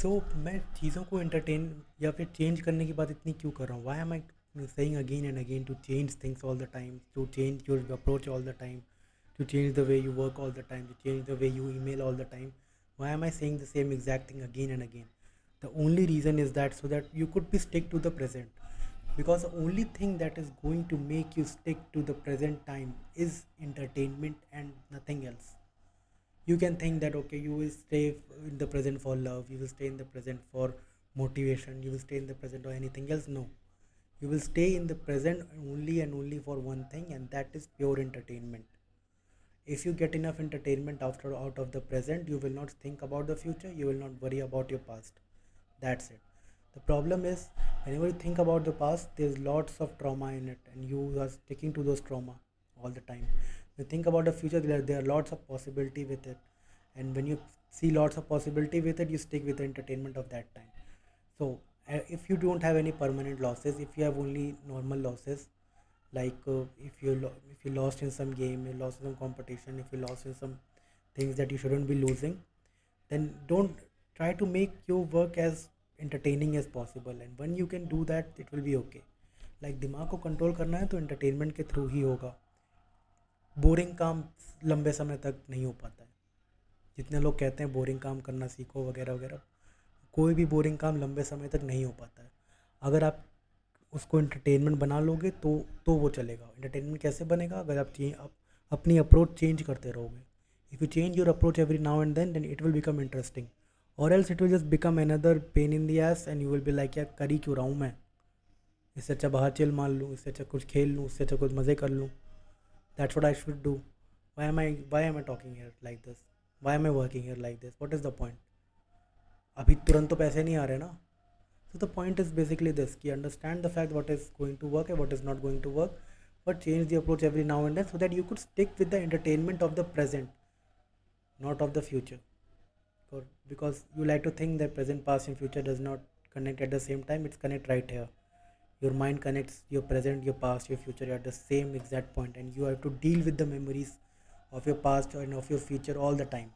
सो मैं चीज़ों को एंटरटेन या फिर चेंज करने की बात इतनी क्यों कर रहा हूँ? Why am I saying again and again to change things all the time, to change your approach all the time, to change the way you work all the time, to change the way you email all the time? Why am I saying the same exact thing again and again? The only reason is that so that you could be stick to the present, because the only thing that is going to make you stick to the present time is entertainment and nothing else. You can think that okay, you will stay in the present for love, you will stay in the present for motivation, you will stay in the present or anything else. No, you will stay in the present only and only for one thing, and that is pure entertainment. If you get enough entertainment after out of the present, you will not think about the future, you will not worry about your past. That's it. The problem is, whenever you think about the past, there's lots of trauma in it, and you are sticking to those trauma all the time. When you think about the future, there are lots of possibility with it, and when you see lots of possibility with it, you stick with the entertainment of that time. So if you don't have any permanent losses, if you have only normal losses, like if you lost in some game, you lost in some competition, if you lost in some things that you shouldn't be losing, then don't try to make your work as entertaining as possible, and when you can do that, it will be okay. Like दिमाग को control करना है तो entertainment के through ही होगा. Boring काम लंबे समय तक नहीं हो पाता है. जितने लोग कहते हैं बोरिंग काम करना सीखो वगैरह वगैरह, कोई भी बोरिंग काम लंबे समय तक नहीं हो पाता है. अगर आप उसको एंटरटेनमेंट बना लोगे तो वो चलेगा. एंटरटेनमेंट कैसे बनेगा? अगर आप अपनी अप्रोच चेंज करते रहोगे. If you change your approach every now and then it will become interesting, or else it will just become another pain in the ass, and you will be like यार कर ही क्यों रहा हूँ मैं, इससे अच्छा बाहर चिल मार लूँ, इससे अच्छा कुछ खेल लूँ, इससे अच्छा कुछ मज़े कर लूँ. That's what I should do. Why am I talking here like this? Why am I working here like this? What is the point? अभी तुरंत तो पैसे नहीं आ रहे ना. So the point is basically this: कि understand the fact what is going to work and what is not going to work, but change the approach every now and then so that you could stick with the entertainment of the present, not of the future. Because you like to think that present, past, and future does not connect at the same time. It's connect right here. Your mind connects your present, your past, your future at the same exact point, and you have to deal with the memories of your past and of your future all the time.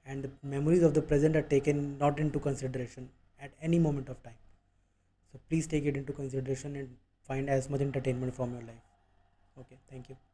And the memories of the present are taken not into consideration at any moment of time. So please take it into consideration and find as much entertainment from your life. Okay, thank you.